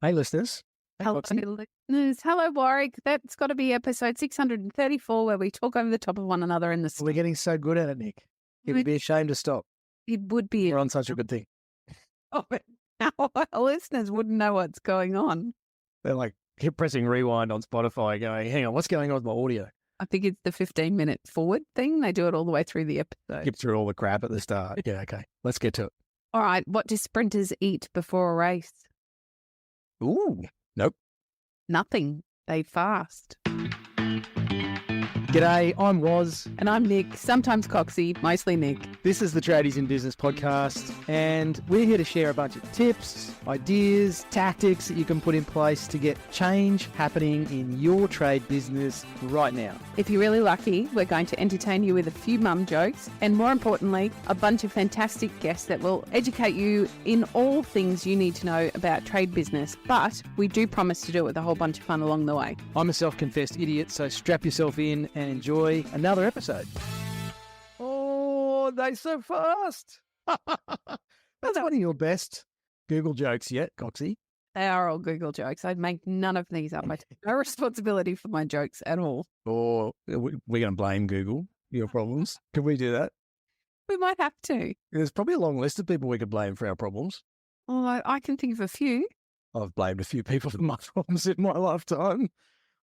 Hey, listeners. Hey, Hello, Foxy. listeners. Hello, Warwick. That's got to be episode 634 where we talk over the top of one another in the We're getting so good at it, Nick. It would be a shame to stop. It would be. We're on such a good thing. Oh, but now our listeners wouldn't know what's going on. They're like, keep pressing rewind on Spotify going, hang on, what's going on with my audio? I think it's the 15-minute forward thing. They do it all the way through the episode. Skip through all the crap at the start. Yeah, okay. Let's get to it. All right. What do sprinters eat before a race? Ooh. Nope. Nothing. They fast. G'day, I'm Waz. And I'm Nick, sometimes Coxie, mostly Nick. This is the Tradies in Business podcast, and we're here to share a bunch of tips, ideas, tactics that you can put in place to get change happening in your trade business right now. If you're really lucky, we're going to entertain you with a few mum jokes and, more importantly, a bunch of fantastic guests that will educate you in all things you need to know about trade business. But we do promise to do it with a whole bunch of fun along the way. I'm a self-confessed idiot, so strap yourself in and enjoy another episode. Oh, they're so fast. That's one of your best Google jokes yet, Coxie. They are all Google jokes. I'd make none of these up. I take no responsibility for my jokes at all. Or we're going to blame Google, your problems. Can we do that? We might have to. There's probably a long list of people we could blame for our problems. Oh, I can think of a few. I've blamed a few people for my problems in my lifetime.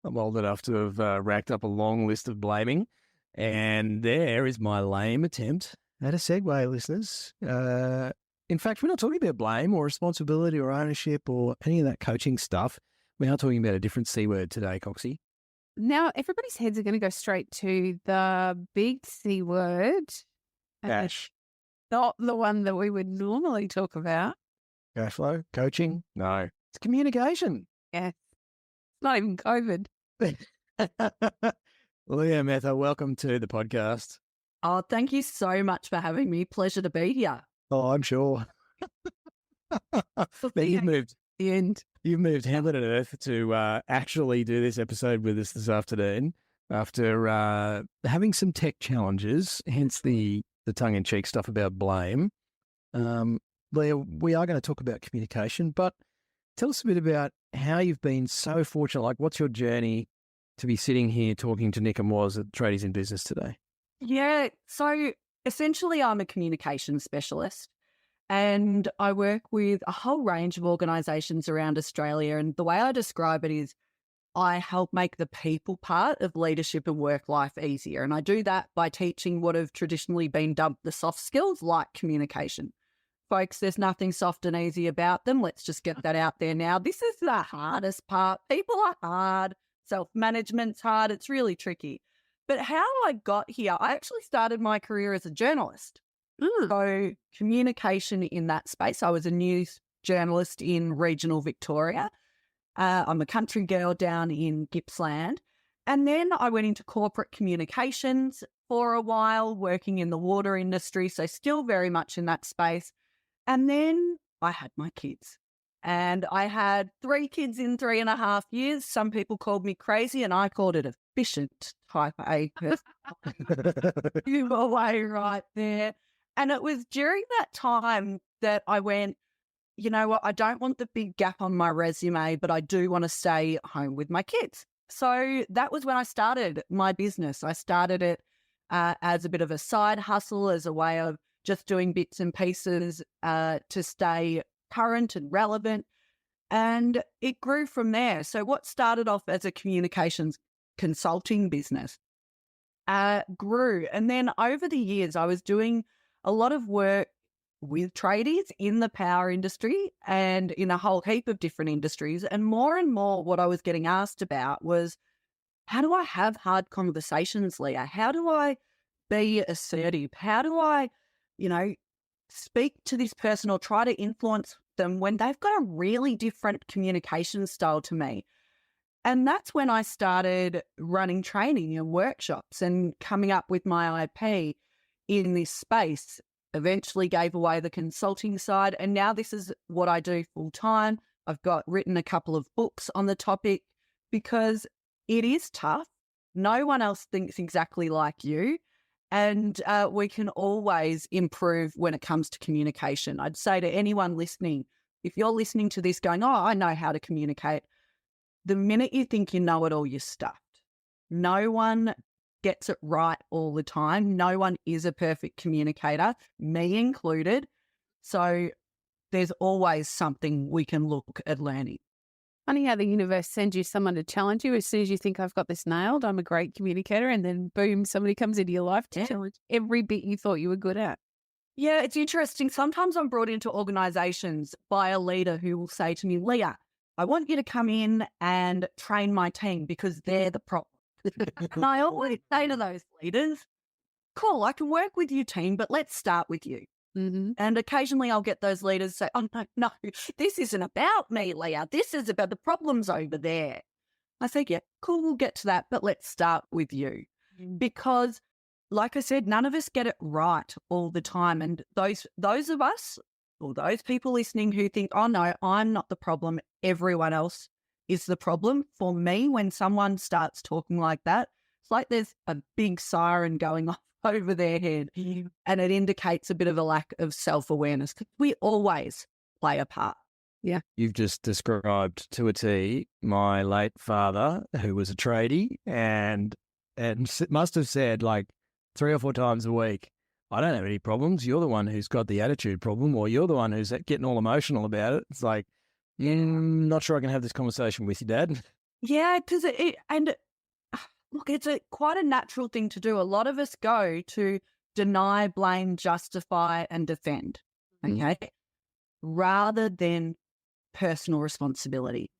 I'm old enough to have racked up a long list of blaming. And there is my lame attempt at a segue, listeners. In fact, we're not talking about blame or responsibility or ownership or any of that coaching stuff. We are talking about a different C word today, Coxie. Now, everybody's heads are going to go straight to the big C word. Cash. Not the one that we would normally talk about. Cash flow? Coaching? No. It's communication. Yeah. It's not even COVID. Leah Mether, welcome to the podcast. Oh, thank you so much for having me. Pleasure to be here. Oh, I'm sure. You've moved. The end. You've moved heaven and earth to actually do this episode with us this afternoon after having some tech challenges, hence the tongue-in-cheek stuff about blame. Leah, we are going to talk about communication, but tell us a bit about how you've been so fortunate. Like, what's your journey to be sitting here talking to Nick and Waz at Tradies in Business today? Yeah, so essentially I'm a communication specialist and I work with a whole range of organisations around Australia. And the way I describe it is I help make the people part of leadership and work life easier. And I do that by teaching what have traditionally been dubbed the soft skills like communication. Folks, there's nothing soft and easy about them. Let's just get that out there now. This is the hardest part. People are hard. Self-management's hard. It's really tricky. But how I got here, I actually started my career as a journalist. So communication in that space. I was a news journalist in regional Victoria. I'm a country girl down in Gippsland. And then I went into corporate communications for a while, working in the water industry. So still very much in that space. And then I had my kids. And I had 3 kids in 3.5 years. Some people called me crazy and I called it efficient type A person. You were way right there. And it was during that time that I went, you know what, I don't want the big gap on my resume, but I do want to stay home with my kids. So that was when I started my business. I started it as a bit of a side hustle, as a way of just doing bits and pieces to stay current and relevant. And it grew from there. So what started off as a communications consulting business grew. And then over the years, I was doing a lot of work with tradies in the power industry and in a whole heap of different industries. And more what I was getting asked about was, how do I have hard conversations, Leah? How do I be assertive? How do I, speak to this person or try to influence them when they've got a really different communication style to me? And that's when I started running training and workshops and coming up with my IP in this space. Eventually gave away the consulting side, and now this is what I do full time. I've written a couple of books on the topic because it is tough. No one else thinks exactly like you. And we can always improve when it comes to communication. I'd say to anyone listening, if you're listening to this going, oh, I know how to communicate, the minute you think you know it all, you're stuffed. No one gets it right all the time. No one is a perfect communicator, me included. So there's always something we can look at learning. Funny how the universe sends you someone to challenge you. As soon as you think I've got this nailed, I'm a great communicator, and then boom, somebody comes into your life to challenge every bit you thought you were good at. Yeah, it's interesting. Sometimes I'm brought into organizations by a leader who will say to me, Leah, I want you to come in and train my team because they're the problem. And I always say to those leaders, cool, I can work with your team, but let's start with you. Mm-hmm. And occasionally I'll get those leaders say, oh, no, this isn't about me, Leah. This is about the problems over there. I say, yeah, cool, we'll get to that, but let's start with you. Because, like I said, none of us get it right all the time. And those of us, or those people listening who think, oh, no, I'm not the problem, everyone else is the problem. For me, when someone starts talking like that, it's like there's a big siren going off over their head, and it indicates a bit of a lack of self-awareness. We always play a part. Yeah. You've just described to a T my late father, who was a tradie, and must have said like 3 or 4 times a week, I don't have any problems. You're the one who's got the attitude problem, or you're the one who's getting all emotional about it. It's like, not sure I can have this conversation with you, Dad. Yeah, because look, it's quite a natural thing to do. A lot of us go to deny, blame, justify, and defend, okay, rather than personal responsibility.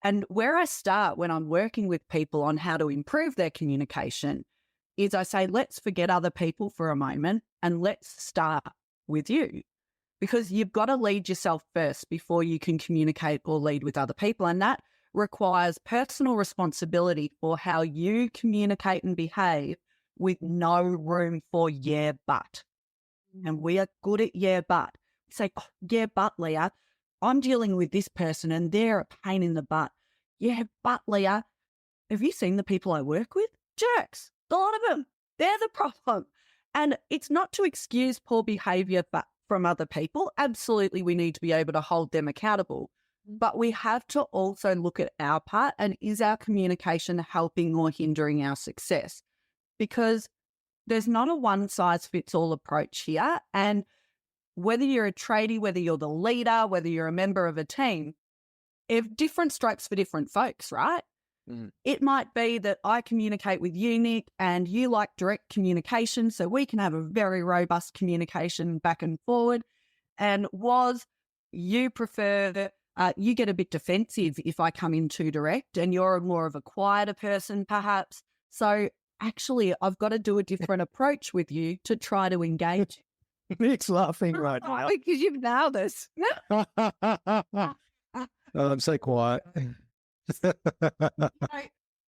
And where I start when I'm working with people on how to improve their communication is I say, let's forget other people for a moment and let's start with you, because you've got to lead yourself first before you can communicate or lead with other people. And that requires personal responsibility for how you communicate and behave with no room for yeah, but. And we are good at yeah, but. We say, oh, yeah, but Leah, I'm dealing with this person and they're a pain in the butt. Yeah, but Leah, have you seen the people I work with? Jerks. A lot of them. They're the problem. And it's not to excuse poor behaviour from other people. Absolutely, we need to be able to hold them accountable. But we have to also look at our part, and is our communication helping or hindering our success? Because there's not a one-size-fits-all approach here. And whether you're a tradie, whether you're the leader, whether you're a member of a team, different strokes for different folks, right? It might be that I communicate with you, Nick, and you like direct communication, so we can have a very robust communication back and forward. And Waz, you prefer, you get a bit defensive if I come in too direct, and you're more of a quieter person, perhaps. So actually, I've got to do a different approach with you to try to engage. Nick's laughing right now. Because you've nailed us. I'm so quiet.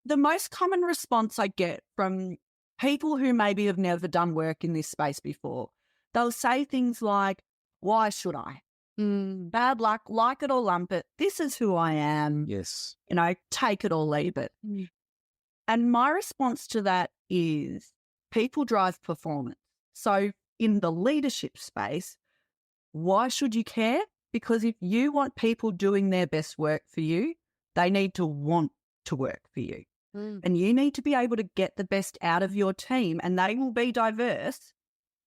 The most common response I get from people who maybe have never done work in this space before, they'll say things like, why should I? Bad luck, like it or lump it. This is who I am. Yes. Take it or leave it. And my response to that is people drive performance. So in the leadership space, why should you care? Because if you want people doing their best work for you, they need to want to work for you. And you need to be able to get the best out of your team, and they will be diverse.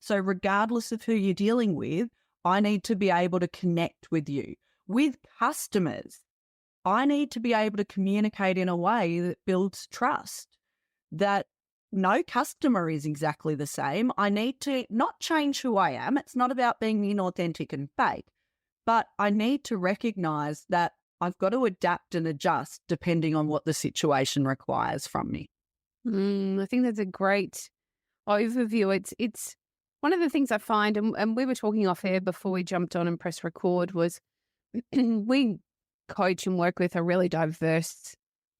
So regardless of who you're dealing with, I need to be able to connect with you. With customers, I need to be able to communicate in a way that builds trust, that no customer is exactly the same. I need to not change who I am. It's not about being inauthentic and fake, but I need to recognize that I've got to adapt and adjust depending on what the situation requires from me. I think that's a great overview. It's one of the things I find, and we were talking off air before we jumped on and pressed record, was we coach and work with a really diverse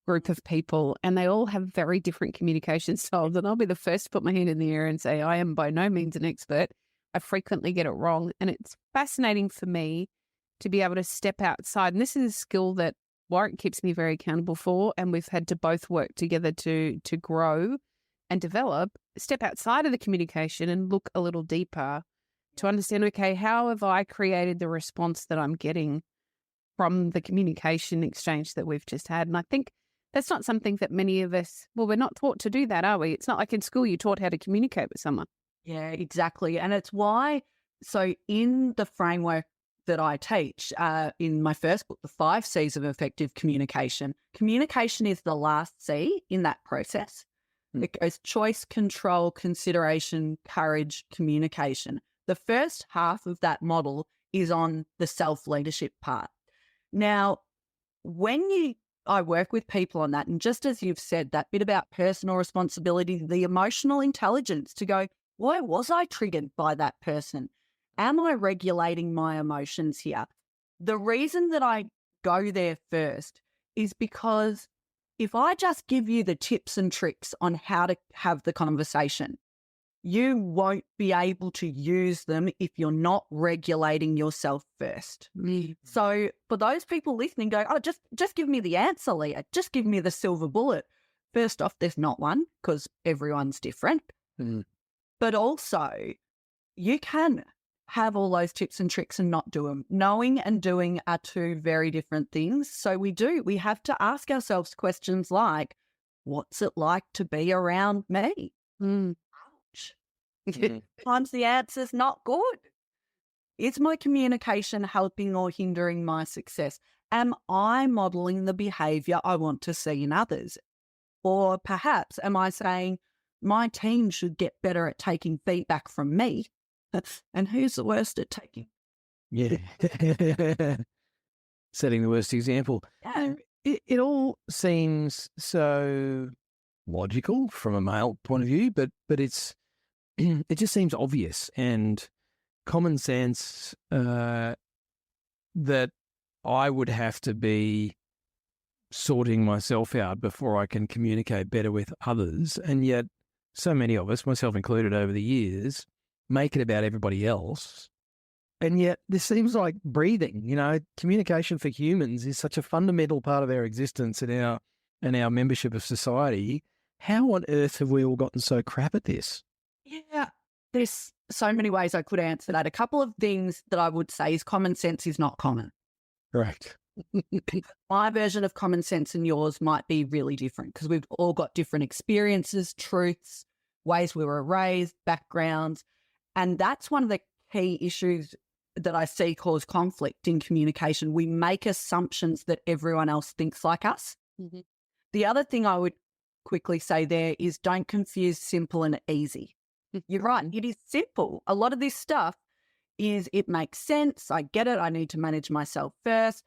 group of people, and they all have very different communication styles. And I'll be the first to put my hand in the air and say I am by no means an expert. I frequently get it wrong. And it's fascinating for me to be able to step outside. And this is a skill that Warwick keeps me very accountable for. And we've had to both work together to grow and develop, step outside of the communication and look a little deeper to understand, okay, how have I created the response that I'm getting? from the communication exchange that we've just had. And I think that's not something that many of us, well, we're not taught to do that, are we? It's not like in school you're taught how to communicate with someone. Yeah, exactly. And it's why, so in the framework that I teach in my first book, The 5 C's of Effective Communication, communication is the last C in that process. It goes choice, control, consideration, courage, communication. The first half of that model is on the self-leadership part. Now, when I work with people on that, and just as you've said, that bit about personal responsibility, the emotional intelligence to go, why was I triggered by that person? Am I regulating my emotions here? The reason that I go there first is because if I just give you the tips and tricks on how to have the conversation, you won't be able to use them if you're not regulating yourself first. So for those people listening, go, oh, just give me the answer, Leah. Just give me the silver bullet. First off, there's not one because everyone's different. But also, you can have all those tips and tricks and not do them. Knowing and doing are two very different things. So we have to ask ourselves questions like, what's it like to be around me? Ouch. Sometimes the answer's not good. Is my communication helping or hindering my success? Am I modeling the behavior I want to see in others? Or perhaps am I saying my team should get better at taking feedback from me? And who's the worst at taking? Yeah. Setting the worst example. Yeah. It all seems so logical from a male point of view, but it's it just seems obvious and common sense that I would have to be sorting myself out before I can communicate better with others. And yet so many of us, myself included over the years, make it about everybody else. And yet this seems like breathing, communication for humans is such a fundamental part of our existence and our membership of society. How on earth have we all gotten so crap at this? Yeah, there's so many ways I could answer that. A couple of things that I would say is common sense is not common. Correct. My version of common sense and yours might be really different because we've all got different experiences, truths, ways we were raised, backgrounds. And that's one of the key issues that I see cause conflict in communication. We make assumptions that everyone else thinks like us. The other thing I would quickly say there is don't confuse simple and easy. You're right. It is simple. A lot of this stuff it makes sense. I get it. I need to manage myself first.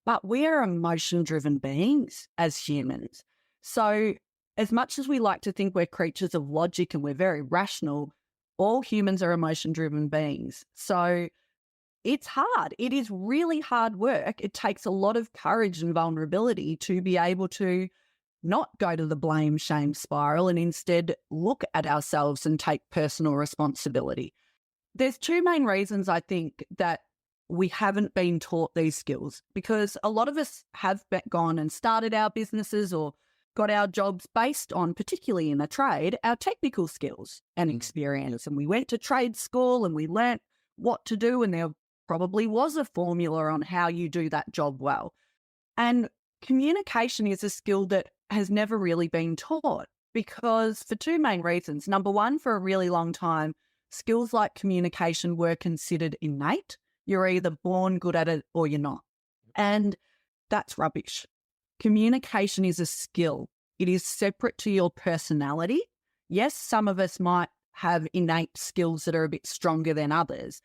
But we are emotion-driven beings as humans. So as much as we like to think we're creatures of logic and we're very rational, all humans are emotion-driven beings. So it's hard. It is really hard work. It takes a lot of courage and vulnerability to be able to not go to the blame shame spiral and instead look at ourselves and take personal responsibility. There's two main reasons I think that we haven't been taught these skills, because a lot of us have gone and started our businesses or got our jobs based on, particularly in a trade, our technical skills and experience. And we went to trade school and we learnt what to do, and there probably was a formula on how you do that job well. And communication is a skill that has never really been taught because for two main reasons. Number one, for a really long time, skills like communication were considered innate. You're either born good at it or you're not. And that's rubbish. Communication is a skill. It is separate to your personality. Yes, some of us might have innate skills that are a bit stronger than others,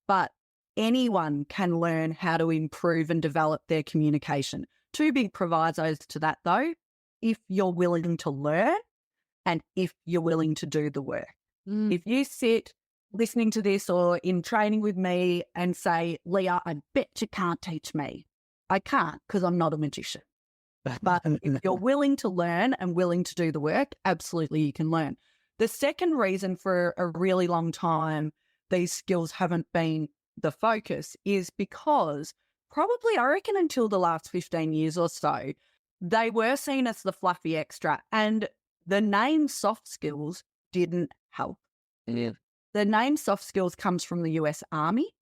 but anyone can learn how to improve and develop their communication. Two big provisos to that, though, if you're willing to learn and if you're willing to do the work. If you sit listening to this or in training with me and say, Leah, I bet you can't teach me. I can't because I'm not a magician. But if you're willing to learn and willing to do the work, absolutely you can learn. The second reason for a really long time these skills haven't been the focus is because probably, I reckon, until the last 15 years or so, they were seen as the fluffy extra, and the name soft skills didn't help. Yeah. The name soft skills comes from the US Army,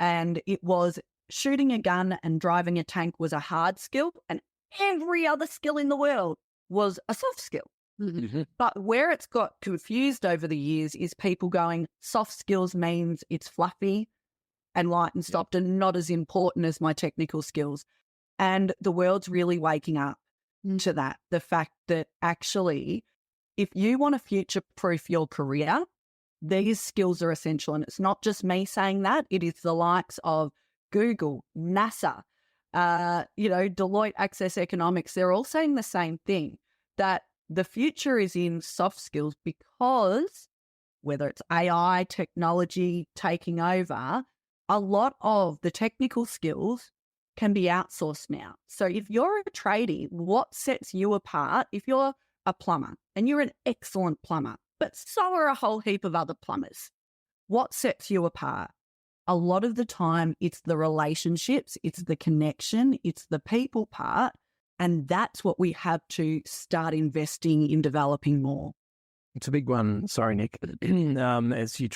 and it was shooting a gun and driving a tank was a hard skill, and every other skill in the world was a soft skill. Mm-hmm. But where it's got confused over the years is people going, soft skills means it's fluffy and light and soft and not as important as my technical skills. And the world's really waking up to that. The fact that actually, if you want to future-proof your career, these skills are essential. And it's not just me saying that. It is the likes of Google, NASA, Deloitte Access Economics. They're all saying the same thing, that the future is in soft skills, because whether it's AI, technology taking over, a lot of the technical skills can be outsourced now. So if you're a tradie, what sets you apart? If you're a plumber and you're an excellent plumber, but so are a whole heap of other plumbers, what sets you apart? A lot of the time, it's the relationships, it's the connection, it's the people part. And that's what we have to start investing in developing more. It's a big one. Sorry, Nick. As you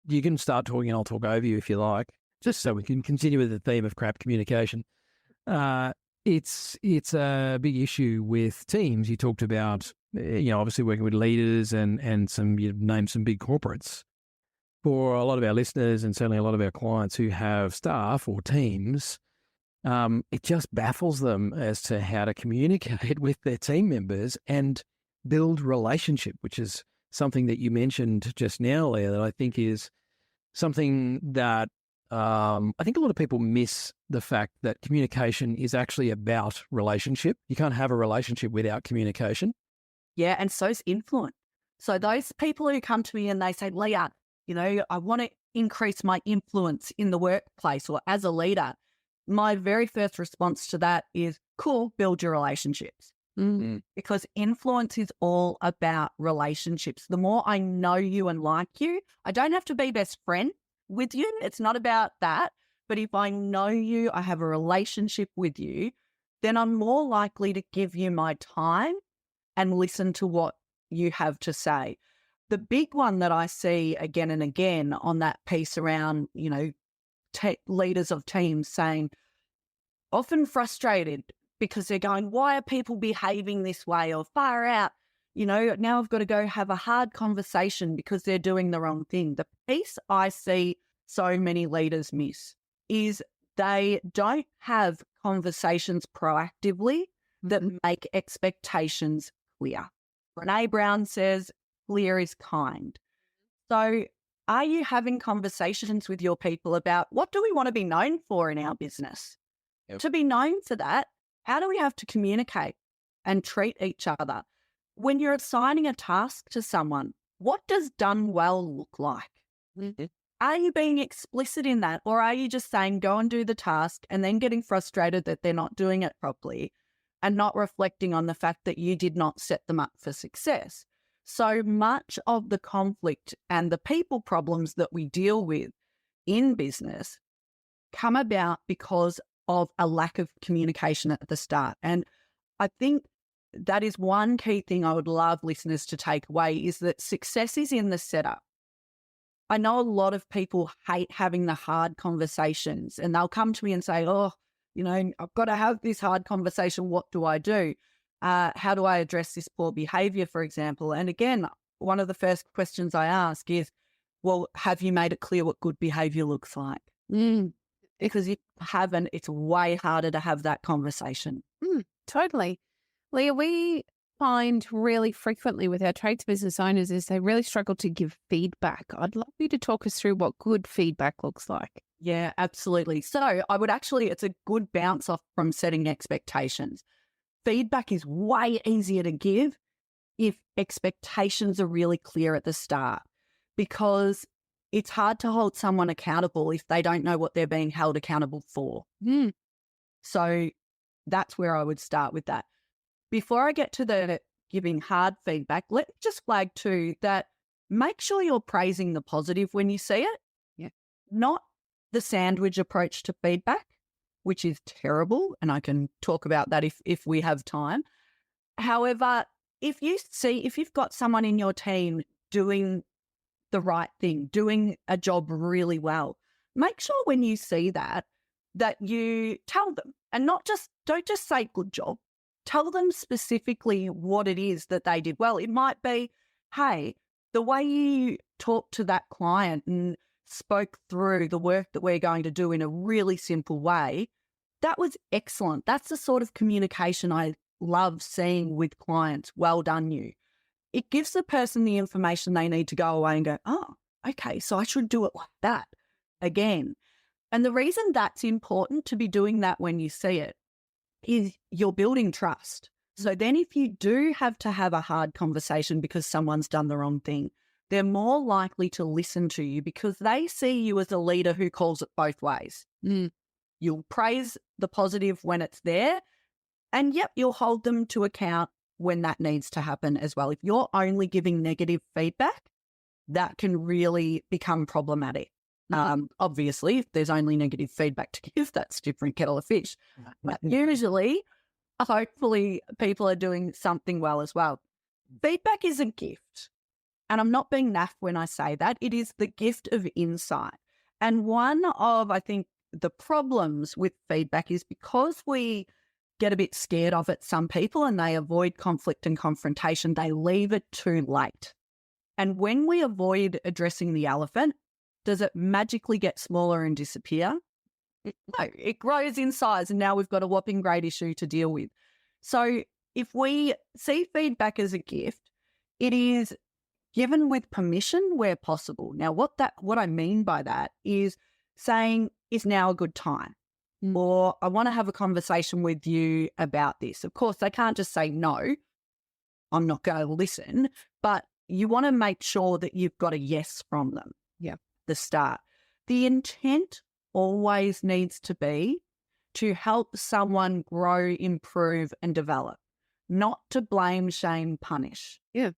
you can start talking and I'll talk over you if you like, just so we can continue with the theme of crap communication. It's a big issue with teams. You talked about, obviously working with leaders and you've named some big corporates. For a lot of our listeners and certainly a lot of our clients who have staff or teams, it just baffles them as to how to communicate with their team members and build relationship, which is something that you mentioned just now, Leah, that I think is something that I think a lot of people miss, the fact that communication is actually about relationship. You can't have a relationship without communication. Yeah, and so's influence. So those people who come to me and they say, Leah, I want to increase my influence in the workplace or as a leader, my very first response to that is, cool, build your relationships. Because influence is all about relationships. The more I know you and like you, I don't have to be best friend with you. It's not about that. But if I know you, I have a relationship with you, then I'm more likely to give you my time and listen to what you have to say. The big one that I see again and again on that piece around, leaders of teams saying, often frustrated because they're going, why are people behaving this way, or far out, now I've got to go have a hard conversation because they're doing the wrong thing. The piece I see so many leaders miss is they don't have conversations proactively that make expectations clear. Brene Brown says, clear is kind. So are you having conversations with your people about what do we want to be known for in our business? Yep. To be known for that, how do we have to communicate and treat each other? When you're assigning a task to someone, what does done well look like? Mm-hmm. Are you being explicit in that, or are you just saying go and do the task and then getting frustrated that they're not doing it properly and not reflecting on the fact that you did not set them up for success? So much of the conflict and the people problems that we deal with in business come about because of a lack of communication at the start. And I think that is one key thing I would love listeners to take away, is that success is in the setup. I know a lot of people hate having the hard conversations, and they'll come to me and say, oh, I've got to have this hard conversation. What do I do? How do I address this poor behavior, for example? And again, one of the first questions I ask is, well, have you made it clear what good behavior looks like? Because if you haven't, it's way harder to have that conversation. Totally. Leah, we find really frequently with our trades business owners is they really struggle to give feedback. I'd love you to talk us through what good feedback looks like. Yeah, absolutely. So it's a good bounce off from setting expectations. Feedback is way easier to give if expectations are really clear at the start, because it's hard to hold someone accountable if they don't know what they're being held accountable for. So that's where I would start with that. Before I get to the giving hard feedback, let me just flag too that make sure you're praising the positive when you see it. Yeah. Not the sandwich approach to feedback, which is terrible. And I can talk about that if we have time. However, if you've got someone in your team doing the right thing, doing a job really well, make sure when you see that that you tell them, and don't just say good job. Tell them specifically what it is that they did well. It might be, hey, the way you talked to that client and spoke through the work that we're going to do in a really simple way, that was excellent. That's the sort of communication I love seeing with clients. Well done, you. It gives the person the information they need to go away and go, oh, okay, so I should do it like that again. And the reason that's important to be doing that when you see it is you're building trust. So then if you do have to have a hard conversation because someone's done the wrong thing, they're more likely to listen to you because they see you as a leader who calls it both ways. You'll praise the positive when it's there, and yep, you'll hold them to account when that needs to happen as well. If you're only giving negative feedback, that can really become problematic. Obviously, if there's only negative feedback to give, that's a different kettle of fish. But usually, hopefully, people are doing something well as well. Feedback is a gift. And I'm not being naff when I say that. It is the gift of insight. And one of, I think, the problems with feedback is because we get a bit scared of it, some people, and they avoid conflict and confrontation, they leave it too late. And when we avoid addressing the elephant, does it magically get smaller and disappear? No, it grows in size, and now we've got a whopping great issue to deal with. So if we see feedback as a gift, it is given with permission where possible. Now, what I mean by that is saying, is now a good time? Or I want to have a conversation with you about this. Of course, they can't just say, no, I'm not going to listen, but you want to make sure that you've got a yes from them. Yeah. The start. The intent always needs to be to help someone grow, improve, and develop, not to blame, shame, punish. Yeah.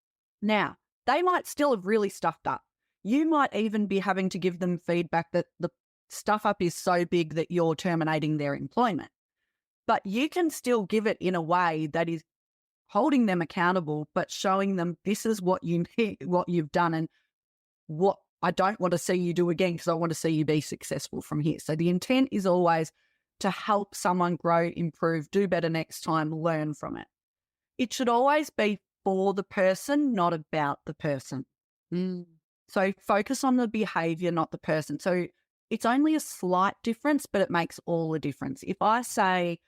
Now, they might still have really stuffed up. You might even be having to give them feedback that the stuff up is so big that you're terminating their employment. But you can still give it in a way that is holding them accountable, but showing them this is what you need, what you've done, and what I don't want to see you do again because I want to see you be successful from here. So the intent is always to help someone grow, improve, do better next time, learn from it. It should always be for the person, not about the person. So focus on the behavior, not the person. So it's only a slight difference, but it makes all the difference. If I say,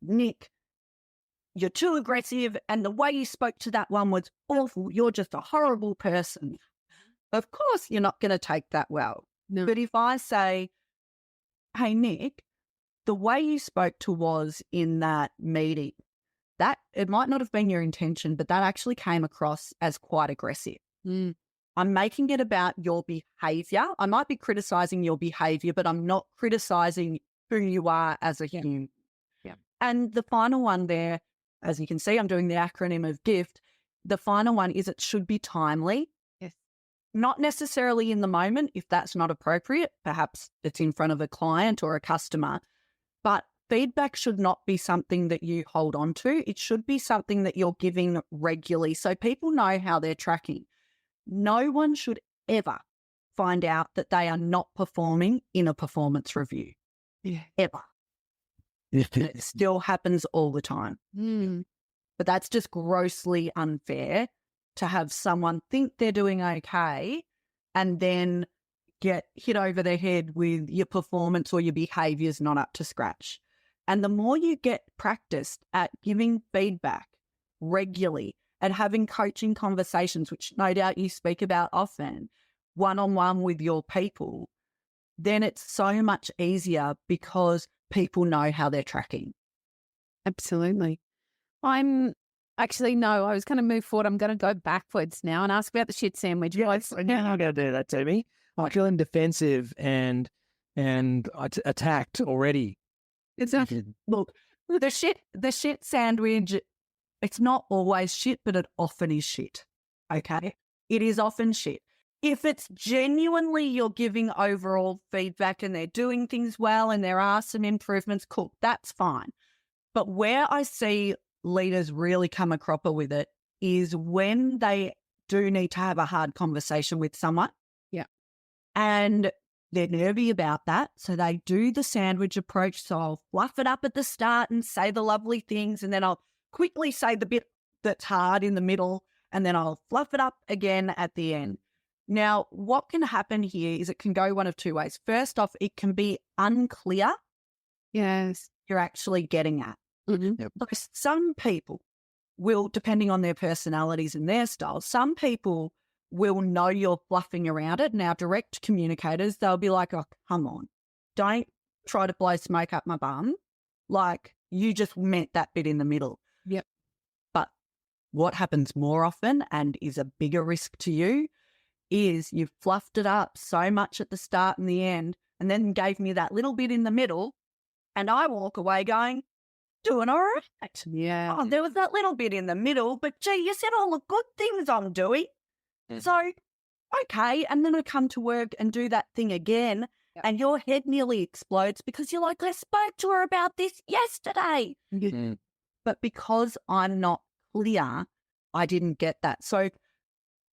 Nick, you're too aggressive and the way you spoke to that one was awful, you're just a horrible person. Of course, you're not going to take that well. No. But if I say, hey, Nick, the way you spoke to Waz in that meeting, that it might not have been your intention, but that actually came across as quite aggressive. I'm making it about your behavior. I might be criticizing your behavior, but I'm not criticizing who you are as a human. Yeah. And the final one there, as you can see, I'm doing the acronym of GIFT. The final one is it should be timely. Yes. Not necessarily in the moment, if that's not appropriate. Perhaps it's in front of a client or a customer. But feedback should not be something that you hold on to. It should be something that you're giving regularly so people know how they're tracking. No one should ever find out that they are not performing in a performance review. Yeah. Ever. It still happens all the time. But that's just grossly unfair to have someone think they're doing okay and then get hit over their head with your performance or your behaviour's not up to scratch. And the more you get practiced at giving feedback regularly and having coaching conversations, which no doubt you speak about often, one-on-one with your people, then it's so much easier because people know how they're tracking. Absolutely. I was going to move forward. I'm going to go backwards now and ask about the shit sandwich. Yes, you're not going to do that to me. I'm feeling defensive and attacked already. Exactly. Look, the shit sandwich, it's not always shit, but it often is shit. Okay? It is often shit. If it's genuinely you're giving overall feedback and they're doing things well and there are some improvements, cool, that's fine. But where I see leaders really come a cropper with it is when they do need to have a hard conversation with someone. Yeah. And they're nervy about that. So they do the sandwich approach. So I'll fluff it up at the start and say the lovely things, and then I'll quickly say the bit that's hard in the middle, and then I'll fluff it up again at the end. Now, what can happen here is it can go one of two ways. First off, it can be unclear Yes. you're actually getting at. Mm-hmm. Yep. Like some people will, depending on their personalities and their styles, some people will know you're fluffing around it. Now, direct communicators, they'll be like, oh, come on, don't try to blow smoke up my bum. Like, you just meant that bit in the middle. Yep. But what happens more often and is a bigger risk to you is you've fluffed it up so much at the start and the end, and then gave me that little bit in the middle, and I walk away going, doing all right. Yeah. Oh, there was that little bit in the middle, but gee, you said all the good things I'm doing. So, okay. And then I come to work and do that thing again, and your head nearly explodes because you're like, I spoke to her about this yesterday. But because I'm not clear, I didn't get that. So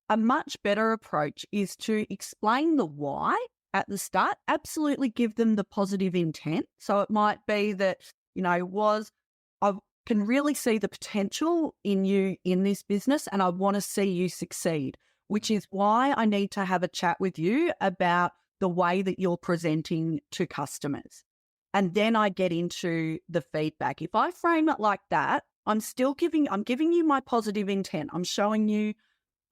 a much better approach is to explain the why at the start. Absolutely give them the positive intent. So it might be that, I can really see the potential in you in this business, and I want to see you succeed, which is why I need to have a chat with you about the way that you're presenting to customers. And then I get into the feedback. If I frame it like that, I'm giving you my positive intent. I'm showing you,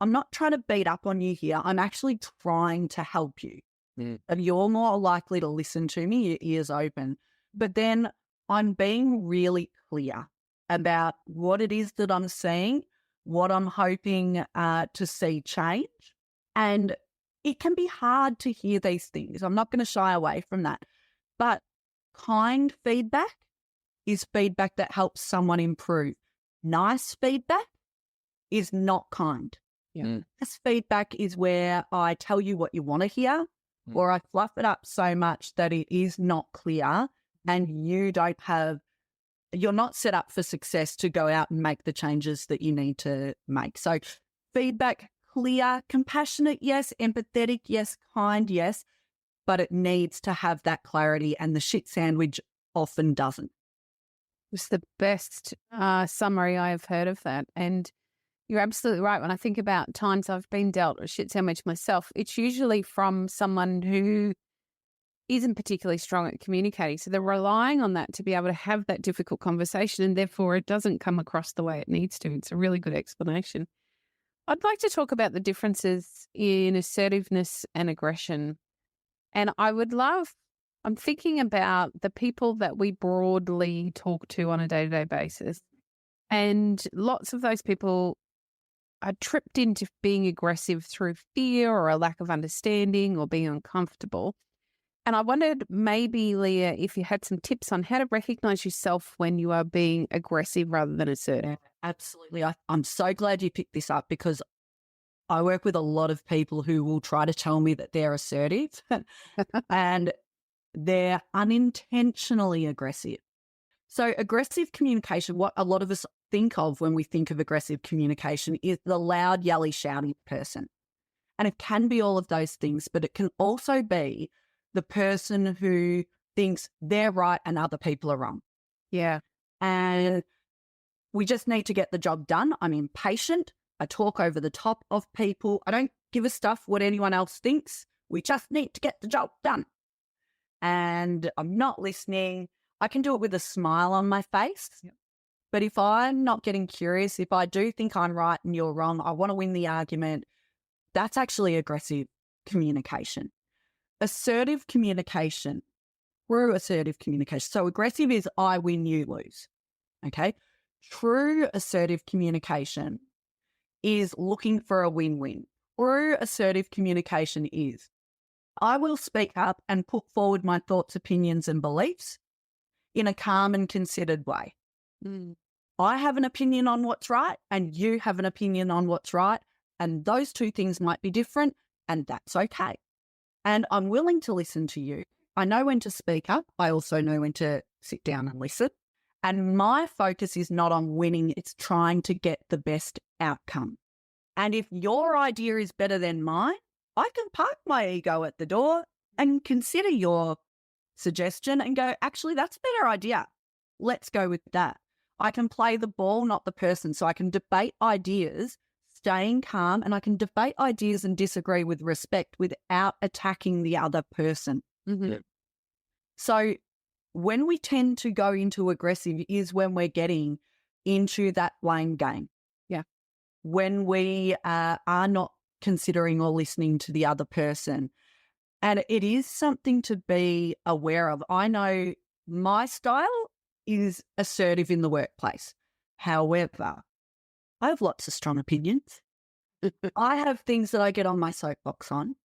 I'm not trying to beat up on you here. I'm actually trying to help you. And you're more likely to listen to me, your ears open. But then I'm being really clear about what it is that I'm seeing, what I'm hoping to see change. And it can be hard to hear these things. I'm not going to shy away from that. But kind feedback is feedback that helps someone improve. Nice feedback is not kind. Yeah. This feedback is where I tell you what you want to hear, or I fluff it up so much that it is not clear and you're not set up for success to go out and make the changes that you need to make. So feedback, clear, compassionate, yes, empathetic, yes, kind, yes, but it needs to have that clarity, and the shit sandwich often doesn't. It's the best summary I have heard of that. And you're absolutely right. When I think about times I've been dealt a shit sandwich myself, it's usually from someone who isn't particularly strong at communicating. So they're relying on that to be able to have that difficult conversation, and therefore it doesn't come across the way it needs to. It's a really good explanation. I'd like to talk about the differences in assertiveness and aggression. And I'm thinking about the people that we broadly talk to on a day-to-day basis. And lots of those people are tripped into being aggressive through fear or a lack of understanding or being uncomfortable. And I wondered maybe, Leah, if you had some tips on how to recognize yourself when you are being aggressive rather than assertive. Absolutely. I'm so glad you picked this up, because I work with a lot of people who will try to tell me that they're assertive and they're unintentionally aggressive. So aggressive communication, what a lot of us think of when we think of aggressive communication, is the loud, yelly, shouting person. And it can be all of those things, but it can also be the person who thinks they're right and other people are wrong. Yeah. And we just need to get the job done. I'm impatient. I talk over the top of people. I don't give a stuff what anyone else thinks. We just need to get the job done. And I'm not listening. I can do it with a smile on my face. Yep. But if I'm not getting curious, if I do think I'm right and you're wrong, I want to win the argument, that's actually aggressive communication. Assertive communication, true assertive communication. So aggressive is I win, you lose. Okay. True assertive communication is looking for a win-win. True assertive communication is I will speak up and put forward my thoughts, opinions, and beliefs in a calm and considered way. I have an opinion on what's right and you have an opinion on what's right, and those two things might be different, and that's okay. And I'm willing to listen to you. I know when to speak up. I also know when to sit down and listen. And my focus is not on winning. It's trying to get the best outcome. And if your idea is better than mine, I can park my ego at the door and consider your suggestion and go, actually, that's a better idea. Let's go with that. I can play the ball, not the person. So I can debate ideas, staying calm, and I can debate ideas and disagree with respect without attacking the other person. Mm-hmm. So when we tend to go into aggressive is when we're getting into that blame game. Yeah. When we are not considering or listening to the other person. And it is something to be aware of. I know my style is assertive in the workplace. However, I have lots of strong opinions. I have things that I get on my soapbox on,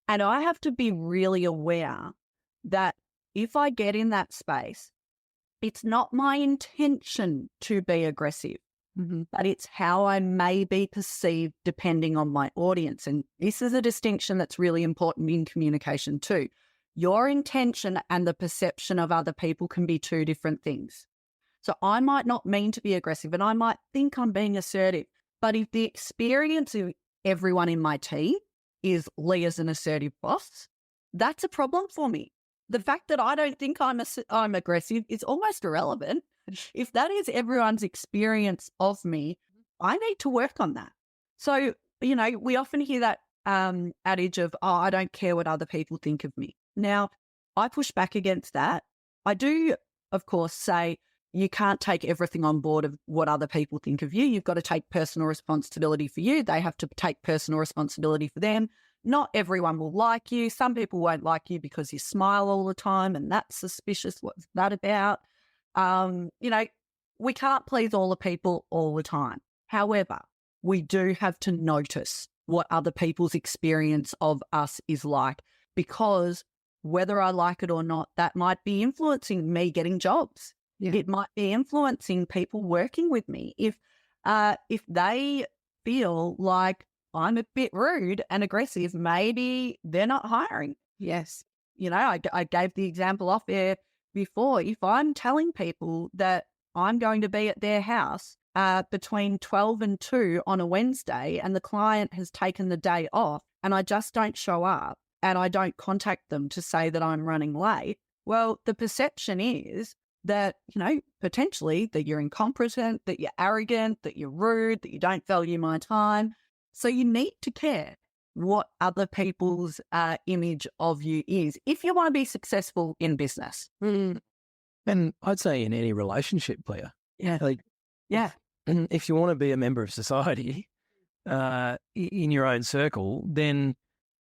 and I have to be really aware that if I get in that space, it's not my intention to be aggressive, but it's how I may be perceived depending on my audience. And this is a distinction that's really important in communication too. Your intention and the perception of other people can be two different things. So I might not mean to be aggressive and I might think I'm being assertive, but if the experience of everyone in my team is Leah's an assertive boss, that's a problem for me. The fact that I don't think I'm aggressive is almost irrelevant. If that is everyone's experience of me, I need to work on that. So, we often hear that adage of, oh, I don't care what other people think of me. Now, I push back against that. I do, of course, say you can't take everything on board of what other people think of you. You've got to take personal responsibility for you. They have to take personal responsibility for them. Not everyone will like you. Some people won't like you because you smile all the time and that's suspicious. What's that about? We can't please all the people all the time. However, we do have to notice what other people's experience of us is like, because whether I like it or not, that might be influencing me getting jobs. Yeah. It might be influencing people working with me. If they feel like I'm a bit rude and aggressive, maybe they're not hiring. Yes. I gave the example off air before. If I'm telling people that I'm going to be at their house between 12 and 2 on a Wednesday and the client has taken the day off and I just don't show up and I don't contact them to say that I'm running late, well, the perception is that, potentially that you're incompetent, that you're arrogant, that you're rude, that you don't value my time. So you need to care what other people's image of you is if you want to be successful in business. And I'd say in any relationship, Leah. Yeah. If you want to be a member of society in your own circle, then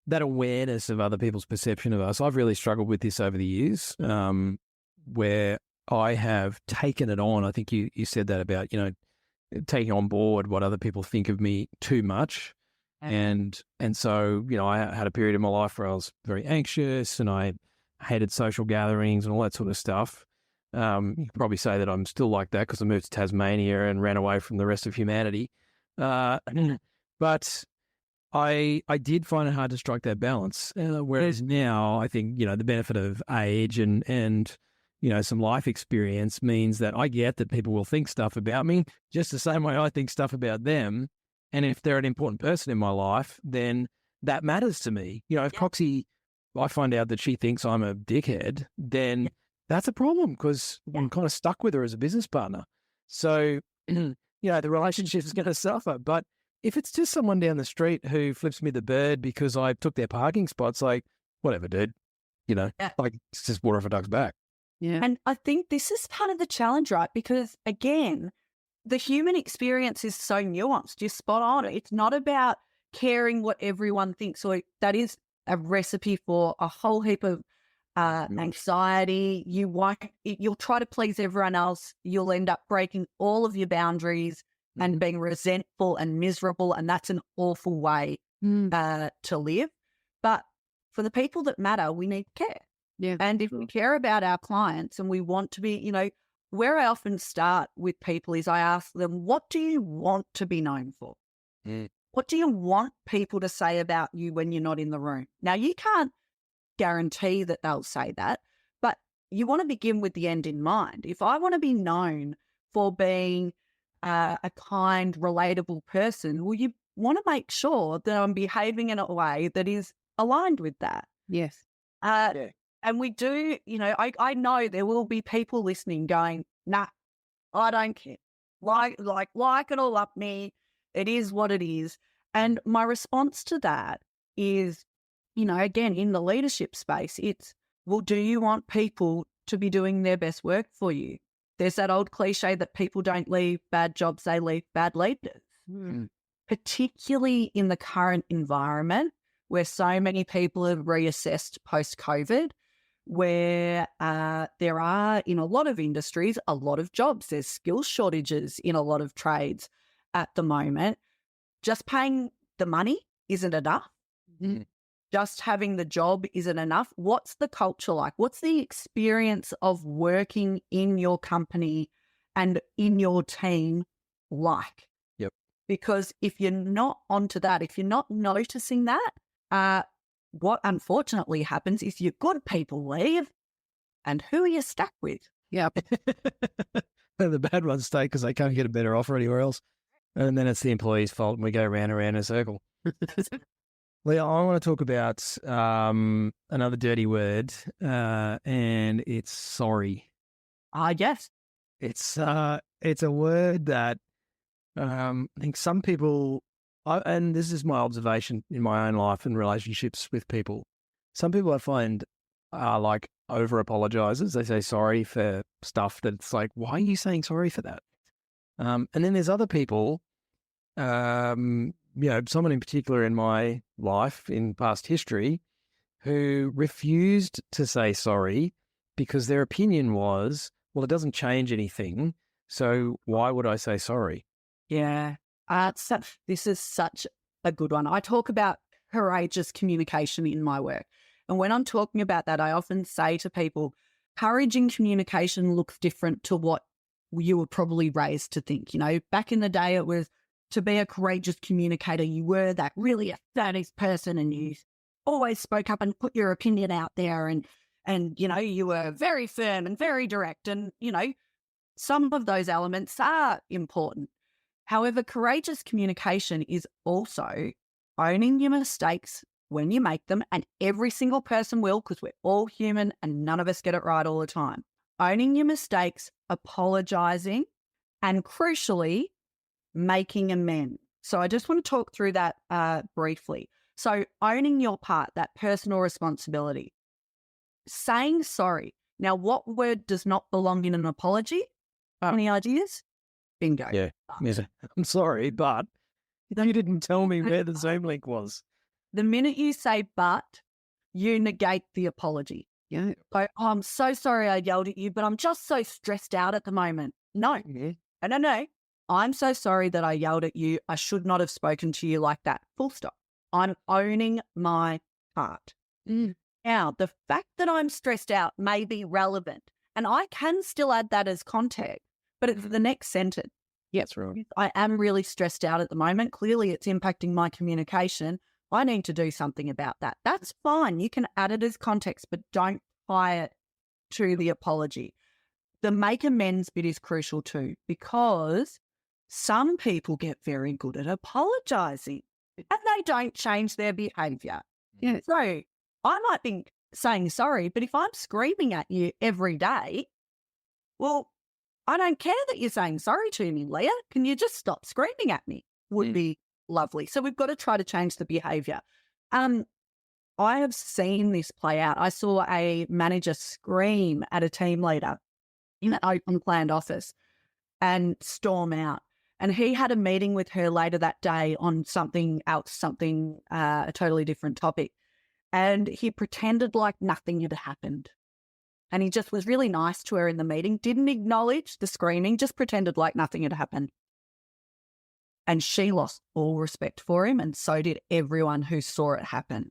that awareness of other people's perception of us, I've really struggled with this over the years, where I have taken it on. I think you said that about, taking on board what other people think of me too much. And so, I had a period in my life where I was very anxious and I hated social gatherings and all that sort of stuff. You could probably say that I'm still like that because I moved to Tasmania and ran away from the rest of humanity. But I did find it hard to strike that balance. Whereas now I think, the benefit of age and some life experience means that I get that people will think stuff about me just the same way I think stuff about them. And if they're an important person in my life, then that matters to me. If Coxie, I find out that she thinks I'm a dickhead, then that's a problem because I'm kind of stuck with her as a business partner. So, the relationship is going to suffer. But if it's just someone down the street who flips me the bird because I took their parking spots, like, whatever, dude, it's just water off a duck's back. Yeah. And I think this is part of the challenge, right? Because again, the human experience is so nuanced. You're spot on. It's not about caring what everyone thinks, or that is a recipe for a whole heap of anxiety. You'll try to please everyone else. You'll end up breaking all of your boundaries and being resentful and miserable. And that's an awful way to live. But for the people that matter, we need care. Yeah. And if we care about our clients and we want to be, where I often start with people is I ask them, what do you want to be known for? What do you want people to say about you when you're not in the room? Now, you can't guarantee that they'll say that, but you want to begin with the end in mind. If I want to be known for being a kind, relatable person, well, you want to make sure that I'm behaving in a way that is aligned with that. Yes. And we do, I know there will be people listening going, nah, I don't care. Like it or love me. It is what it is. And my response to that is, again, in the leadership space, it's, well, do you want people to be doing their best work for you? There's that old cliche that people don't leave bad jobs, they leave bad leaders. Particularly in the current environment where so many people have reassessed post-COVID, where there are, in a lot of industries, a lot of jobs. There's skill shortages in a lot of trades at the moment. Just paying the money isn't enough. Just having the job isn't enough. What's the culture like? What's the experience of working in your company and in your team like? Yep. Because if you're not onto that, if you're not noticing that, what unfortunately happens is your good people leave, and who are you stuck with? Yep. The bad ones stay because they can't get a better offer anywhere else. And then it's the employee's fault and we go round and round in a circle. Leah, I want to talk about another dirty word, and it's sorry. Yes. It's a word that I think some people, and this is my observation in my own life and relationships with people, some people I find are like over apologizers. They say sorry for stuff that's like, why are you saying sorry for that? And then there's other people, someone in particular in my life, in past history, who refused to say sorry because their opinion was, well, it doesn't change anything, so why would I say sorry? Yeah. This is such a good one. I talk about courageous communication in my work. And when I'm talking about that, I often say to people, courage in communication looks different to what you were probably raised to think. Back in the day, it was to be a courageous communicator, you were that really assertive person and you always spoke up and put your opinion out there and you were very firm and very direct. And, some of those elements are important. However, courageous communication is also owning your mistakes when you make them, and every single person will, because we're all human and none of us get it right all the time. Owning your mistakes, apologizing, and crucially, making amends. So I just want to talk through that briefly. So owning your part, that personal responsibility. Saying sorry. Now, what word does not belong in an apology? Any ideas? Bingo. Yeah. I'm sorry, but you didn't tell me where the Zoom link was. The minute you say but, you negate the apology. Yeah. So, I'm so sorry I yelled at you, but I'm just so stressed out at the moment. No. No. I'm so sorry that I yelled at you. I should not have spoken to you like that. Full stop. I'm owning my part. Now, the fact that I'm stressed out may be relevant, and I can still add that as context, but it's the next sentence. Yes, right. I am really stressed out at the moment. Clearly, it's impacting my communication. I need to do something about that. That's fine. You can add it as context, but don't tie it to the apology. The make amends bit is crucial too, because some people get very good at apologizing and they don't change their behavior. Yeah. So I might be saying sorry, but if I'm screaming at you every day, well, I don't care that you're saying sorry to me, Leah. Can you just stop screaming at me? Would be lovely. So we've got to try to change the behavior. I have seen this play out. I saw a manager scream at a team leader in an open planned office and storm out. And he had a meeting with her later that day on something else, a totally different topic. And he pretended like nothing had happened. And he just was really nice to her in the meeting, didn't acknowledge the screaming, just pretended like nothing had happened. And she lost all respect for him, and so did everyone who saw it happen.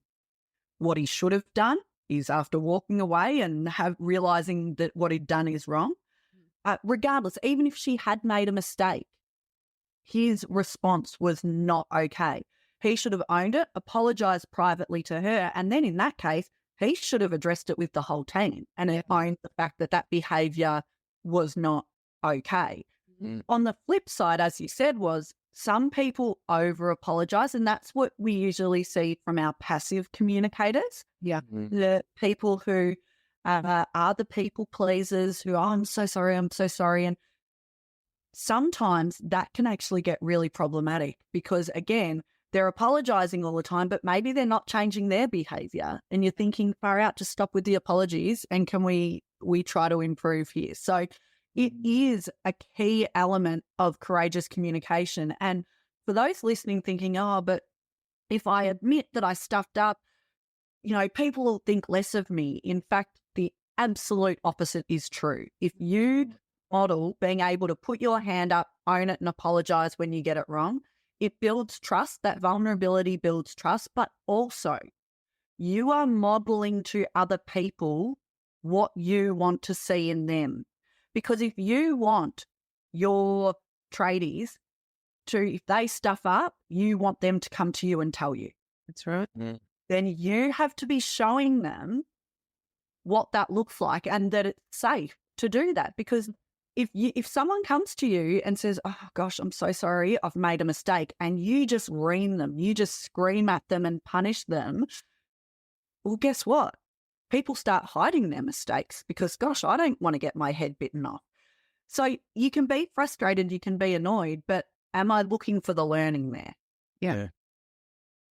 What he should have done is, after walking away and realizing that what he'd done is wrong, regardless, even if she had made a mistake, his response was not okay. He should have owned it, apologized privately to her, and then in that case, he should have addressed it with the whole team and owned the fact that that behavior was not okay. On the flip side, as you said, was some people over apologize, and that's what we usually see from our passive communicators. Yeah. The people who are the people pleasers who, oh, I'm so sorry. And sometimes that can actually get really problematic because, again, they're apologizing all the time, but maybe they're not changing their behavior. And you're thinking, far out, just stop with the apologies. And can we try to improve here? So it is a key element of courageous communication. And for those listening thinking, oh, but if I admit that I stuffed up, people will think less of me. In fact, the absolute opposite is true. If you model being able to put your hand up, own it, and apologize when you get it wrong, it builds trust. That vulnerability builds trust, but also you are modeling to other people what you want to see in them. Because if you want your tradies to, if they stuff up, you want them to come to you and tell you. That's right. Then you have to be showing them what that looks like and that it's safe to do that. Because if someone comes to you and says, oh gosh, I'm so sorry, I've made a mistake, and you just ream them, you just scream at them and punish them, well, guess what? People start hiding their mistakes because, gosh, I don't want to get my head bitten off. So you can be frustrated, you can be annoyed, but am I looking for the learning there? Yeah.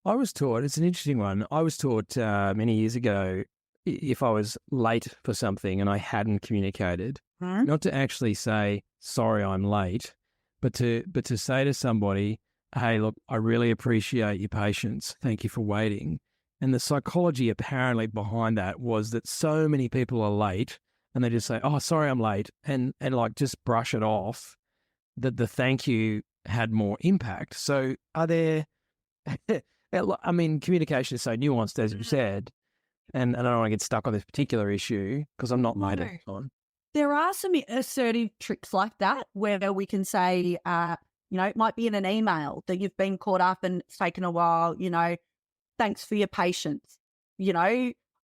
I was taught, it's an interesting one. I was taught many years ago, if I was late for something and I hadn't communicated, not to actually say, sorry, I'm late, but to say to somebody, hey, look, I really appreciate your patience. Thank you for waiting. And the psychology apparently behind that was that so many people are late and they just say, oh, sorry, I'm late, and like just brush it off, that the thank you had more impact. So are there, I mean, communication is so nuanced, as you said, and I don't want to get stuck on this particular issue because I'm not late at the time. There are some assertive tricks like that where we can say, it might be in an email that you've been caught up and it's taken a while, thanks for your patience.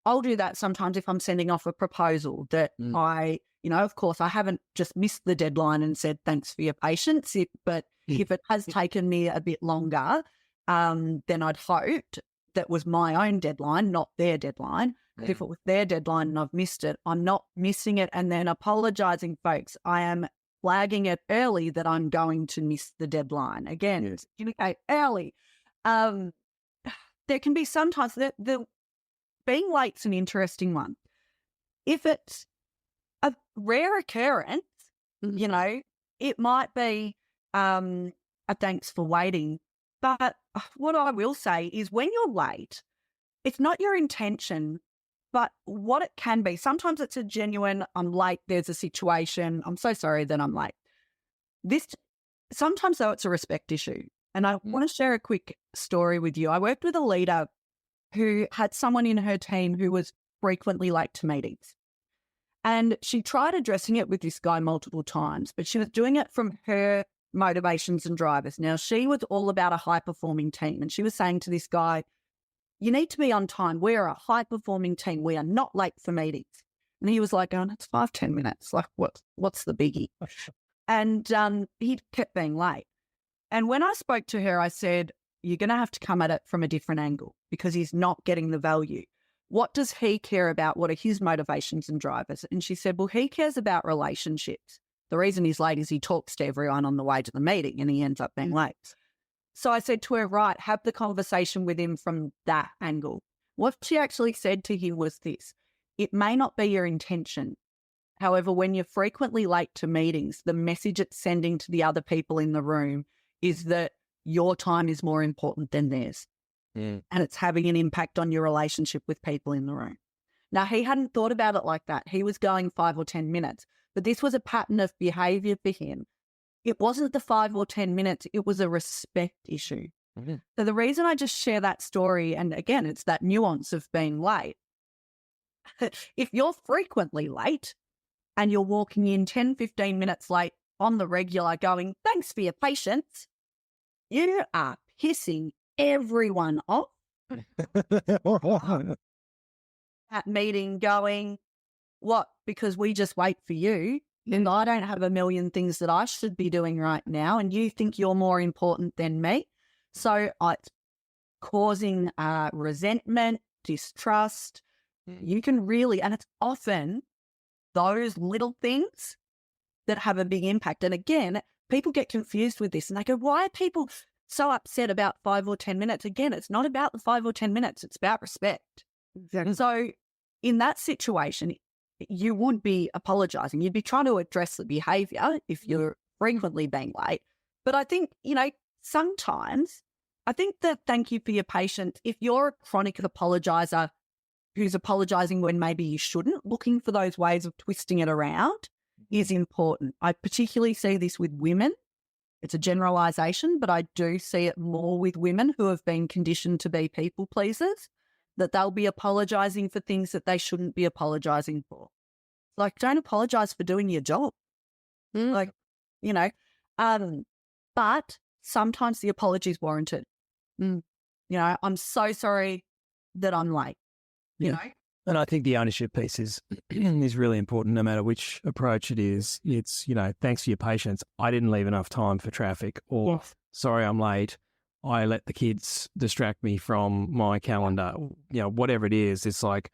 I'll do that sometimes if I'm sending off a proposal that of course I haven't just missed the deadline and said, thanks for your patience. But if it has taken me a bit longer, then I'd hoped that was my own deadline, not their deadline. But if it was their deadline and I've missed it, I'm not missing it and then apologizing, folks. I am flagging it early that I'm going to miss the deadline. Again, communicate early. There can be sometimes the being late's an interesting one. If it's a rare occurrence, it might be a thanks for waiting. But what I will say is when you're late, it's not your intention, but what it can be. Sometimes it's a genuine, I'm late, there's a situation, I'm so sorry that I'm late. Sometimes, though, it's a respect issue. And I want to share a quick story with you. I worked with a leader who had someone in her team who was frequently late to meetings. And she tried addressing it with this guy multiple times, but she was doing it from her motivations and drivers. Now, she was all about a high-performing team, and she was saying to this guy, you need to be on time. We're a high-performing team. We are not late for meetings. And he was like, oh, it's 5-10 minutes. Like, what's the biggie? And he kept being late. And when I spoke to her, I said, you're going to have to come at it from a different angle because he's not getting the value. What does he care about? What are his motivations and drivers? And she said, well, he cares about relationships. The reason he's late is he talks to everyone on the way to the meeting and he ends up being late. So I said to her, right, have the conversation with him from that angle. What she actually said to him was this: it may not be your intention. However, when you're frequently late to meetings, the message it's sending to the other people in the room is that your time is more important than theirs. And it's having an impact on your relationship with people in the room. Now, he hadn't thought about it like that. He was going 5 or 10 minutes, but this was a pattern of behavior for him. It wasn't the 5 or 10 minutes. It was a respect issue. So the reason I just share that story, and again, it's that nuance of being late. If you're frequently late and you're walking in 10, 15 minutes late on the regular going, thanks for your patience, you are pissing everyone off. That meeting going, what? Because we just wait for you. And I don't have a million things that I should be doing right now, and you think you're more important than me. So it's causing resentment, distrust. You can really, and it's often those little things that have a big impact. And again, people get confused with this and they go, why are people so upset about 5 or 10 minutes? Again, it's not about the 5 or 10 minutes. It's about respect. Exactly. So in that situation, you would be apologizing. You'd be trying to address the behavior if you're frequently being late. But I think, sometimes I think that thank you for your patience. If you're a chronic apologizer who's apologizing when maybe you shouldn't, looking for those ways of twisting it around is important. I particularly see this with women. It's a generalization, but I do see it more with women who have been conditioned to be people pleasers, that they'll be apologizing for things that they shouldn't be apologizing for. Like, don't apologize for doing your job. Like, but sometimes the apology is warranted. I'm so sorry that I'm late. You know? And I think the ownership piece is really important no matter which approach it is. It's, thanks for your patience. I didn't leave enough time for traffic, or sorry, I'm late. I let the kids distract me from my calendar. Whatever it is, it's like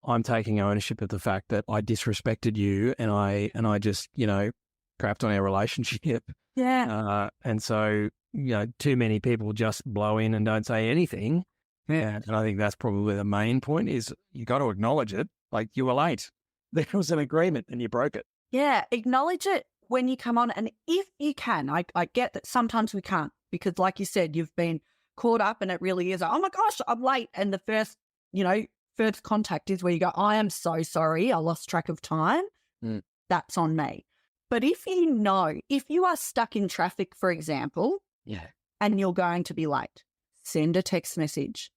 I'm taking ownership of the fact that I disrespected you and I just, crapped on our relationship. Yeah. And so, too many people just blow in and don't say anything. Yeah, and I think that's probably the main point is you got to acknowledge it. Like, you were late. There was an agreement and you broke it. Yeah, acknowledge it when you come on. And if you can, I get that sometimes we can't because, like you said, you've been caught up and it really is, oh my gosh, I'm late. And the first contact is where you go, I am so sorry, I lost track of time. That's on me. But if you are stuck in traffic, for example, and you're going to be late, send a text message,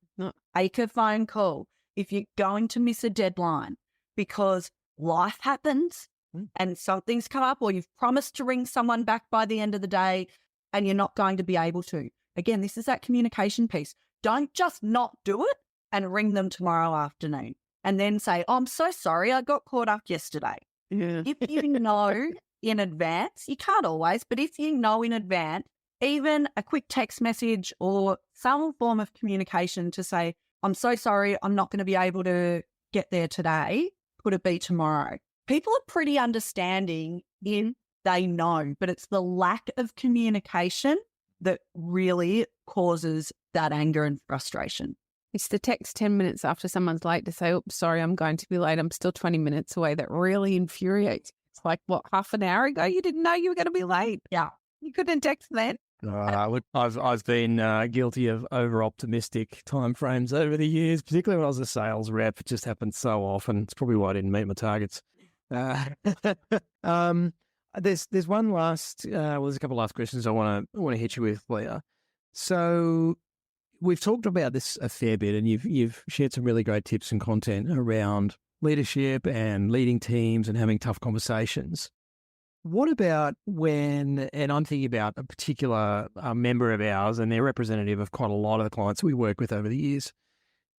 make a phone call if you're going to miss a deadline, because life happens and something's come up, or you've promised to ring someone back by the end of the day and you're not going to be able to. Again, this is that communication piece. Don't just not do it and ring them tomorrow afternoon and then say, oh, I'm so sorry, I got caught up yesterday. If you know in advance, you can't always, but if you know in advance, even a quick text message or some form of communication to say, I'm so sorry, I'm not going to be able to get there today. Could it be tomorrow? People are pretty understanding if they know, but it's the lack of communication that really causes that anger and frustration. It's the text 10 minutes after someone's late to say, oops, sorry, I'm going to be late. I'm still 20 minutes away. That really infuriates. It's like, what, half an hour ago you didn't know you were going to be late? Yeah. You couldn't text then. I've been guilty of over-optimistic timeframes over the years, particularly when I was a sales rep. It just happened so often. It's probably why I didn't meet my targets. There's one last, there's a couple last questions I want to hit you with, Leah. So we've talked about this a fair bit, and you've shared some really great tips and content around leadership and leading teams and having tough conversations. What about when, and I'm thinking about a particular member of ours, and they're representative of quite a lot of the clients we work with over the years.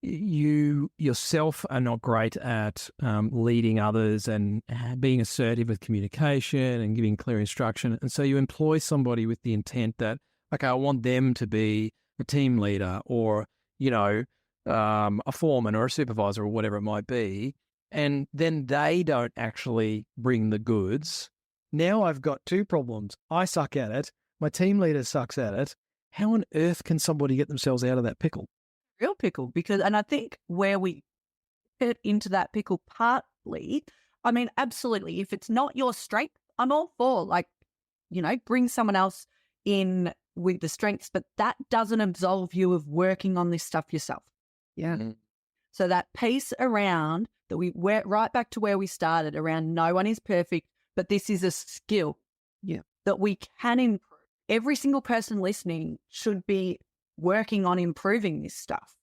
You yourself are not great at leading others and being assertive with communication and giving clear instruction. And so you employ somebody with the intent that, okay, I want them to be a team leader or, a foreman or a supervisor or whatever it might be. And then they don't actually bring the goods. Now I've got two problems. I suck at it. My team leader sucks at it. How on earth can somebody get themselves out of that pickle? Real pickle, and I think where we get into that pickle partly, I mean, absolutely. If it's not your strength, I'm all for bring someone else in with the strengths, but that doesn't absolve you of working on this stuff yourself. Yeah. Mm-hmm. So that piece around that we went right back to where we started around no one is perfect, but this is a skill that we can improve. Every single person listening should be working on improving this stuff.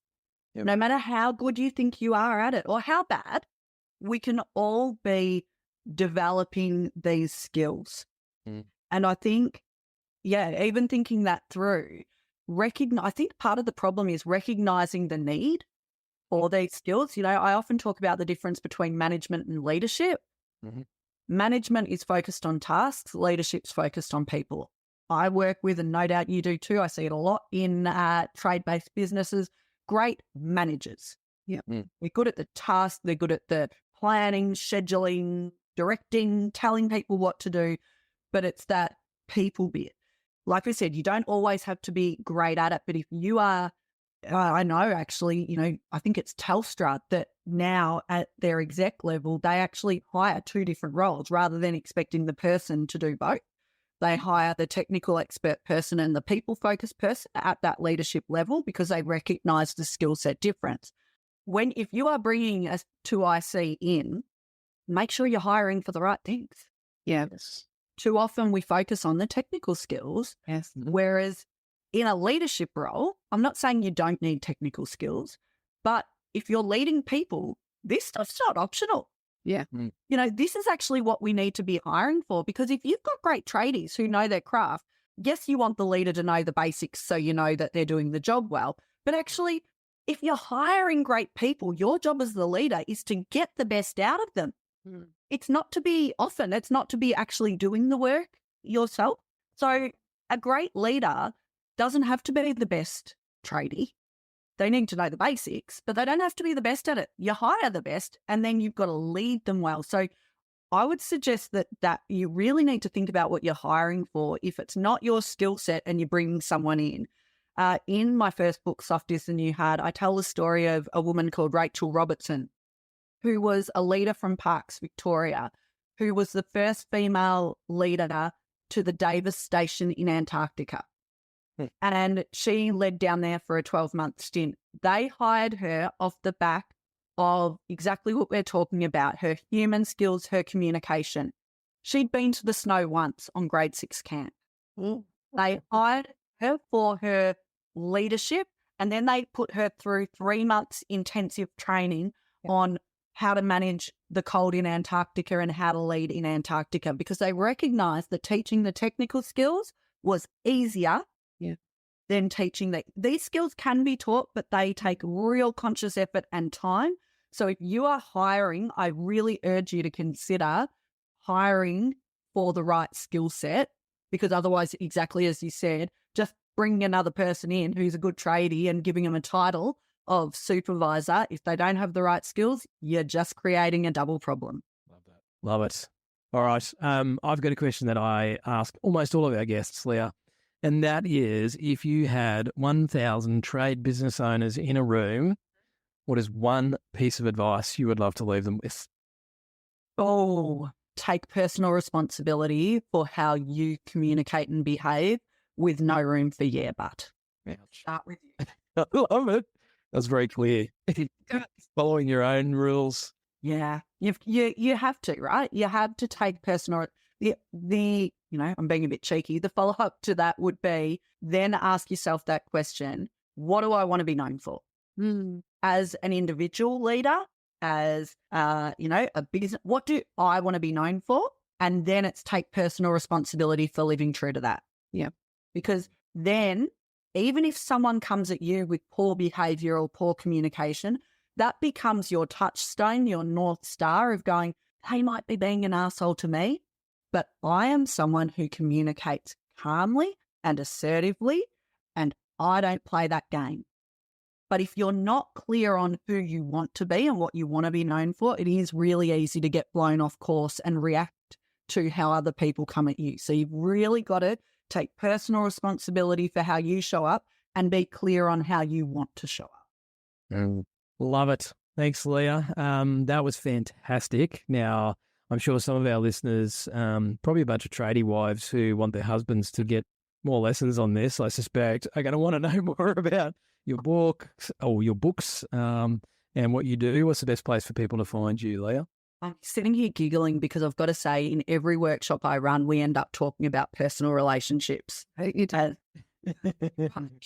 Yep. No matter how good you think you are at it or how bad, we can all be developing these skills. And I think, even thinking that through, I think part of the problem is recognizing the need for these skills. I often talk about the difference between management and leadership. management is focused on tasks, leadership's focused on people. I work with, and no doubt you do too, I see it a lot in trade-based businesses, great managers. Yeah. They're good at the task, they're good at the planning, scheduling, directing, telling people what to do, but it's that people bit. Like I said, you don't always have to be great at it, but if you are, I know actually, I think it's Telstra that now at their exec level, they actually hire two different roles rather than expecting the person to do both. They hire the technical expert person and the people-focused person at that leadership level because they recognise the skill set difference. If you are bringing a 2IC in, make sure you're hiring for the right things. Yes. Too often we focus on the technical skills, Yes. whereas in a leadership role, I'm not saying you don't need technical skills, but if you're leading people, this stuff's not optional. Yeah. This is actually what we need to be hiring for, because if you've got great tradies who know their craft, yes, you want the leader to know the basics so you know that they're doing the job well. But actually, if you're hiring great people, your job as the leader is to get the best out of them. It's not to be actually doing the work yourself. So a great leader doesn't have to be the best tradie. They need to know the basics, but they don't have to be the best at it. You hire the best and then you've got to lead them well. So I would suggest that you really need to think about what you're hiring for. If it's not your skill set and you're bringing someone in my first book, Soft is the New Hard, I tell the story of a woman called Rachel Robertson, who was a leader from Parkes, Victoria, who was the first female leader to the Davis Station in Antarctica. And she led down there for a 12-month stint. They hired her off the back of exactly what we're talking about, her human skills, her communication. She'd been to the snow once on grade 6 camp. They hired her for her leadership, and then they put her through 3 months intensive training on how to manage the cold in Antarctica and how to lead in Antarctica, because they recognised that teaching the technical skills was easier than teaching these skills can be taught, but they take real conscious effort and time. So if you are hiring, I really urge you to consider hiring for the right skill set, because otherwise, exactly as you said, just bringing another person in who's a good tradie and giving them a title of supervisor, if they don't have the right skills, you're just creating a double problem. Love that. Love it. All right. I've got a question that I ask almost all of our guests, Leah. And that is, if you had 1,000 trade business owners in a room, what is one piece of advice you would love to leave them with? Take personal responsibility for how you communicate and behave with no room for but. Start with you. I love it. That's very clear. Following your own rules. Yeah, you have to, right? You have to take personal. I'm being a bit cheeky. The follow-up to that would be then ask yourself that question: what do I want to be known for? As an individual leader, as a business, what do I want to be known for? And then it's take personal responsibility for living true to that. Yeah, because then even if someone comes at you with poor behavior or poor communication, that becomes your touchstone, your North Star of going, they might be being an asshole to me, but I am someone who communicates calmly and assertively, and I don't play that game. But if you're not clear on who you want to be and what you want to be known for, it is really easy to get blown off course and react to how other people come at you. So you've really got to take personal responsibility for how you show up and be clear on how you want to show up. Love it. Thanks, Leah. That was fantastic. Now, I'm sure some of our listeners, probably a bunch of tradie wives who want their husbands to get more lessons on this, I suspect, are going to want to know more about your book or your books and what you do. What's the best place for people to find you, Leah? I'm sitting here giggling because I've got to say, in every workshop I run, we end up talking about personal relationships.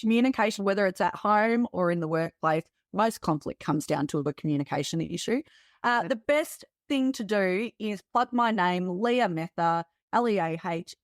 Communication, whether it's at home or in the workplace, most conflict comes down to a communication issue. The best thing to do is plug my name, Leah Mether, Leahmether,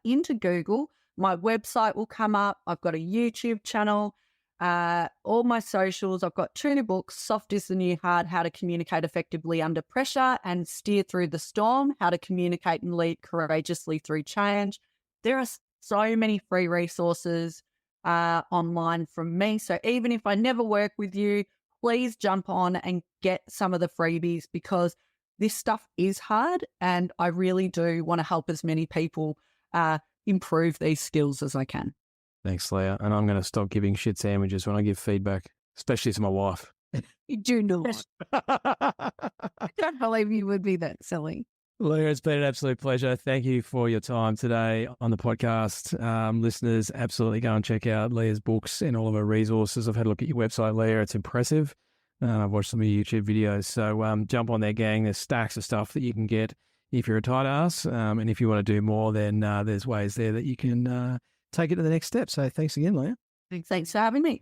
into Google. My website will come up. I've got a YouTube channel. All my socials, I've got 2 new books, Soft is the New Hard, How to Communicate Effectively Under Pressure and Steer Through the Storm, How to Communicate and Lead Courageously Through Change. There are so many free resources online from me. So even if I never work with you, please jump on and get some of the freebies, because this stuff is hard and I really do want to help as many people improve these skills as I can. Thanks, Leah. And I'm going to stop giving shit sandwiches when I give feedback, especially to my wife. You do not. I don't believe you would be that silly. Leah, it's been an absolute pleasure. Thank you for your time today on the podcast. Listeners, absolutely go and check out Leah's books and all of her resources. I've had a look at your website, Leah. It's impressive. I've watched some of your YouTube videos. So jump on there, gang. There's stacks of stuff that you can get if you're a tight ass. And if you want to do more, then there's ways there that you can take it to the next step. So thanks again, Leah. Thanks for having me.